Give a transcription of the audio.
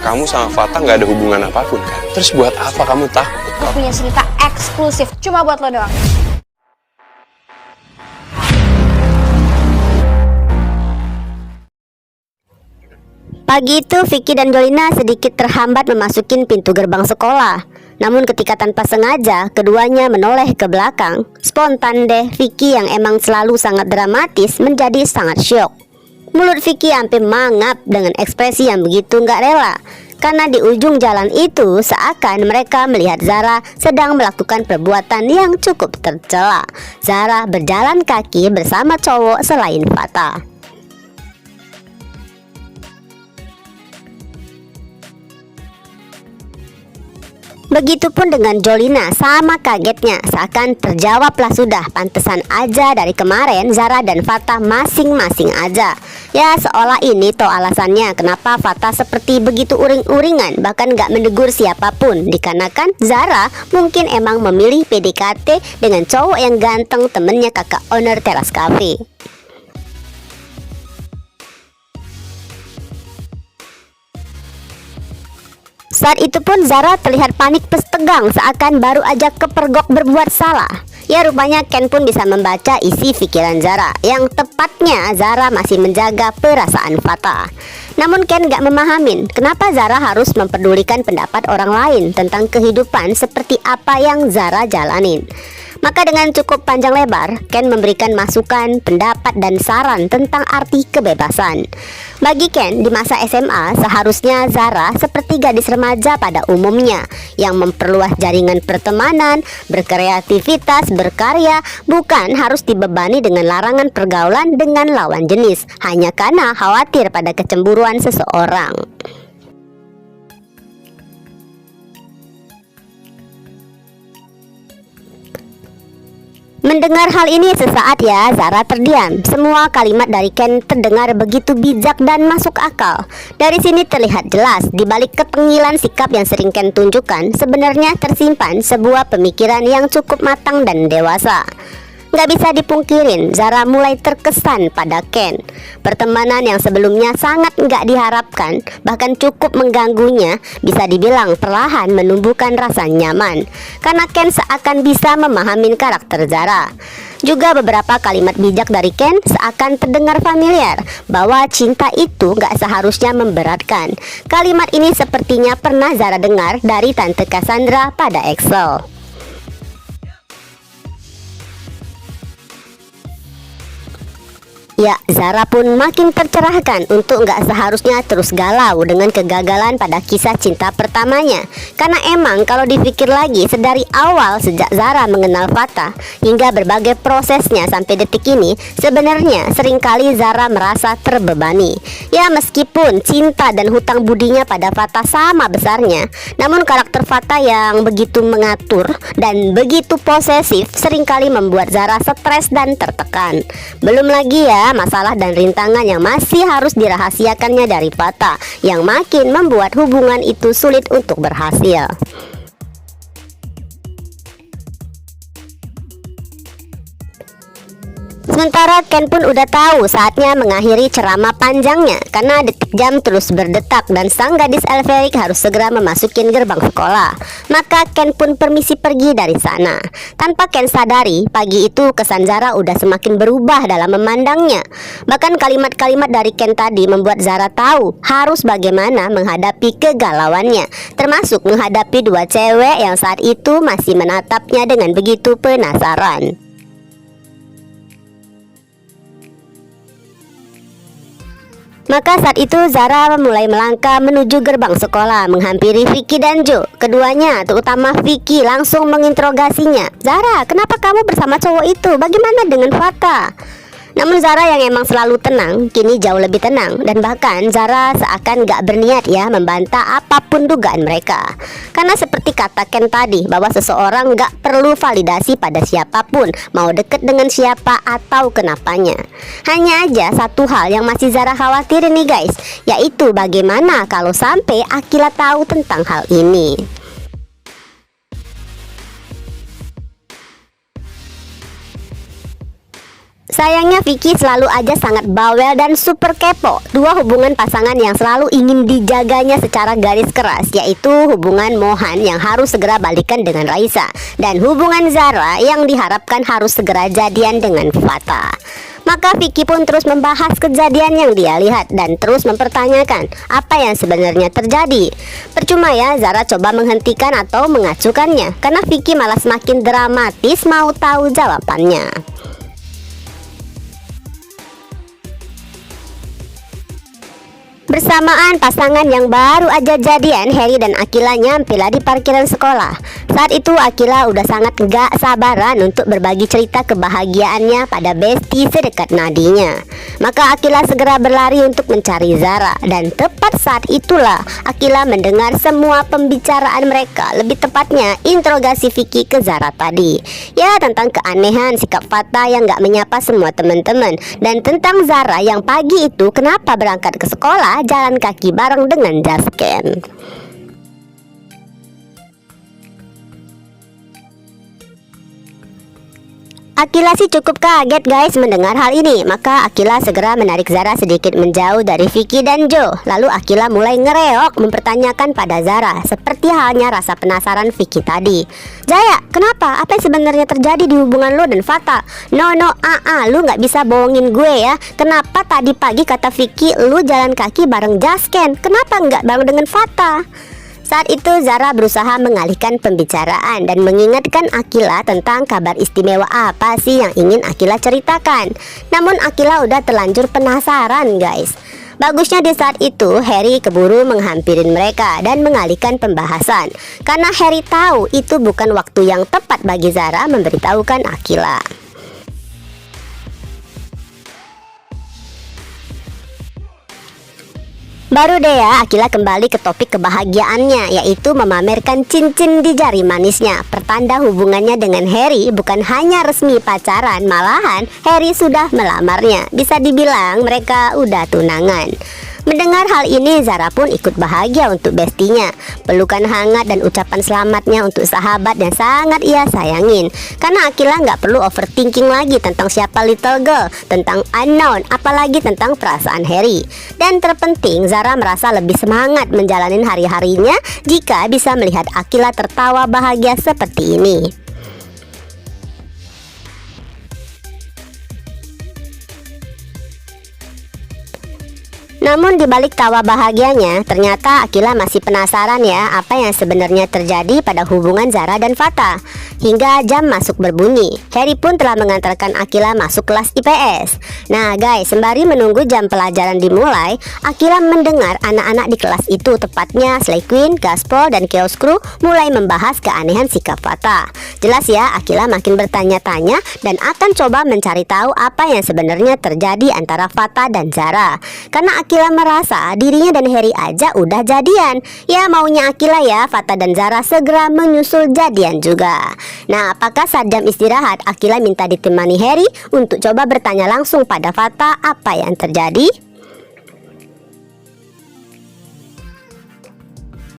kamu sama Fatah nggak ada hubungan apapun kan? Terus buat apa kamu takut? Gue punya cerita eksklusif cuma buat lo doang. Pagi itu Vicky dan Jolina sedikit terhambat memasukin pintu gerbang sekolah. Namun ketika tanpa sengaja keduanya menoleh ke belakang, spontan deh Vicky yang emang selalu sangat dramatis menjadi sangat syok. Mulut Vicky hampir mangap dengan ekspresi yang begitu nggak rela. Karena di ujung jalan itu seakan mereka melihat Zara sedang melakukan perbuatan yang cukup tercela. Zara berjalan kaki bersama cowok selain Fatah. Begitupun dengan Jolina, sama kagetnya, seakan terjawablah sudah, pantesan aja dari kemarin Zara dan Fatah masing-masing aja. Ya seolah ini toh alasannya kenapa Fatah seperti begitu uring-uringan, bahkan gak menegur siapapun. Dikarenakan Zara mungkin emang memilih PDKT dengan cowok yang ganteng, temennya kakak owner teras cafe. Saat itu pun Zara terlihat panik plus tegang seakan baru aja kepergok berbuat salah. Ya rupanya Ken pun bisa membaca isi pikiran Zara. Yang tepatnya Zara masih menjaga perasaan Fatah. Namun Ken gak memahamin kenapa Zara harus memperdulikan pendapat orang lain tentang kehidupan seperti apa yang Zara jalanin. Maka dengan cukup panjang lebar, Ken memberikan masukan, pendapat, dan saran tentang arti kebebasan. Bagi Ken, di masa SMA, seharusnya Zara seperti gadis remaja pada umumnya, yang memperluas jaringan pertemanan, berkreativitas, berkarya, bukan harus dibebani dengan larangan pergaulan dengan lawan jenis, hanya karena khawatir pada kecemburuan seseorang. Mendengar hal ini sesaat ya Zara terdiam. Semua kalimat dari Ken terdengar begitu bijak dan masuk akal. Dari sini terlihat jelas di balik ketengilan sikap yang sering Ken tunjukkan sebenarnya tersimpan sebuah pemikiran yang cukup matang dan dewasa. Gak bisa dipungkirin, Zara mulai terkesan pada Ken. Pertemanan yang sebelumnya sangat gak diharapkan, bahkan cukup mengganggunya, bisa dibilang perlahan menumbuhkan rasa nyaman. Karena Ken seakan bisa memahami karakter Zara. Juga beberapa kalimat bijak dari Ken seakan terdengar familiar, bahwa cinta itu gak seharusnya memberatkan. Kalimat ini sepertinya pernah Zara dengar dari Tante Cassandra pada Excel. Ya, Zara pun makin tercerahkan untuk nggak seharusnya terus galau dengan kegagalan pada kisah cinta pertamanya. Karena emang kalau dipikir lagi sedari awal sejak Zara mengenal Fatah hingga berbagai prosesnya sampai detik ini, sebenarnya seringkali Zara merasa terbebani. Ya meskipun cinta dan hutang budinya pada Fatah sama besarnya, namun karakter Fatah yang begitu mengatur dan begitu posesif seringkali membuat Zara stres dan tertekan. Belum lagi ya masalah dan rintangan yang masih harus dirahasiakannya dari Fatah, yang makin membuat hubungan itu sulit untuk berhasil. Sementara Ken pun udah tahu saatnya mengakhiri ceramah panjangnya karena detik jam terus berdetak dan sang gadis Elverik harus segera memasukin gerbang sekolah. Maka Ken pun permisi pergi dari sana. Tanpa Ken sadari, pagi itu kesan Zara udah semakin berubah dalam memandangnya. Bahkan kalimat-kalimat dari Ken tadi membuat Zara tahu harus bagaimana menghadapi kegalauannya, termasuk menghadapi dua cewek yang saat itu masih menatapnya dengan begitu penasaran. Maka saat itu Zara mulai melangkah menuju gerbang sekolah, menghampiri Vicky dan Jo. Keduanya, terutama Vicky, langsung menginterogasinya. Zara, kenapa kamu bersama cowok itu? Bagaimana dengan Fatah? Namun Zara yang emang selalu tenang, kini jauh lebih tenang. Dan bahkan Zara seakan gak berniat ya membantah apapun dugaan mereka. Karena seperti kata Ken tadi, bahwa seseorang gak perlu validasi pada siapapun, mau deket dengan siapa atau kenapanya. Hanya aja satu hal yang masih Zara khawatirin nih guys, yaitu bagaimana kalau sampai Akila tahu tentang hal ini. Sayangnya Vicky selalu aja sangat bawel dan super kepo. Dua hubungan pasangan yang selalu ingin dijaganya secara garis keras, yaitu hubungan Mohan yang harus segera balikan dengan Raisa, dan hubungan Zara yang diharapkan harus segera jadian dengan Fata. Maka Vicky pun terus membahas kejadian yang dia lihat dan terus mempertanyakan apa yang sebenarnya terjadi. Percuma ya Zara coba menghentikan atau mengacukannya, karena Vicky malah semakin dramatis mau tahu jawabannya. Bersamaan pasangan yang baru aja jadian, Harry dan Akila nyampilah di parkiran sekolah. Saat itu Akila udah sangat gak sabaran untuk berbagi cerita kebahagiaannya pada bestie sedekat nadinya. Maka Akila segera berlari untuk mencari Zara, dan tepat saat itulah Akila mendengar semua pembicaraan mereka, lebih tepatnya interogasi Vicky ke Zara tadi. Ya, tentang keanehan sikap Fata yang gak menyapa semua teman-teman, dan tentang Zara yang pagi itu kenapa berangkat ke sekolah jalan kaki bareng dengan Jasken. Akila sih cukup kaget guys mendengar hal ini. Maka Akila segera menarik Zara sedikit menjauh dari Vicky dan Joe. Lalu Akila mulai ngereok mempertanyakan pada Zara, seperti halnya rasa penasaran Vicky tadi. Jaya, kenapa? Apa yang sebenarnya terjadi di hubungan lo dan Fata? No, lu gak bisa bohongin gue ya. Kenapa tadi pagi kata Vicky lu jalan kaki bareng Jasken? Kenapa gak bareng dengan Fata? Saat itu Zara berusaha mengalihkan pembicaraan dan mengingatkan Akila tentang kabar istimewa apa sih yang ingin Akila ceritakan. Namun Akila udah terlanjur penasaran guys. Bagusnya di saat itu Harry keburu menghampirin mereka dan mengalihkan pembahasan, karena Harry tahu itu bukan waktu yang tepat bagi Zara memberitahukan Akila. Baru deh ya Akila kembali ke topik kebahagiaannya, yaitu memamerkan cincin di jari manisnya. Pertanda hubungannya dengan Harry bukan hanya resmi pacaran, malahan Harry sudah melamarnya. Bisa dibilang mereka udah tunangan. Mendengar hal ini Zara pun ikut bahagia untuk bestinya. Pelukan hangat dan ucapan selamatnya untuk sahabat yang sangat ia sayangin. Karena Akila nggak perlu overthinking lagi tentang siapa little girl, tentang unknown, apalagi tentang perasaan Harry. Dan terpenting Zara merasa lebih semangat menjalani hari-harinya jika bisa melihat Akila tertawa bahagia seperti ini. Namun di balik tawa bahagianya, ternyata Akila masih penasaran ya apa yang sebenarnya terjadi pada hubungan Zara dan Fata. Hingga jam masuk berbunyi, Harry pun telah mengantarkan Akila masuk kelas IPS. Nah guys, sembari menunggu jam pelajaran dimulai, Akila mendengar anak-anak di kelas itu, tepatnya Slay Queen, Gaspol, dan Chaos Crew mulai membahas keanehan sikap Fata. Jelas ya, Akila makin bertanya-tanya dan akan coba mencari tahu apa yang sebenarnya terjadi antara Fata dan Zara. Karena Akila merasa dirinya dan Harry aja udah jadian. Ya maunya Akila ya Fata dan Zara segera menyusul jadian juga. Nah, apakah saat jam istirahat Akila minta ditemani Harry untuk coba bertanya langsung pada Fata apa yang terjadi?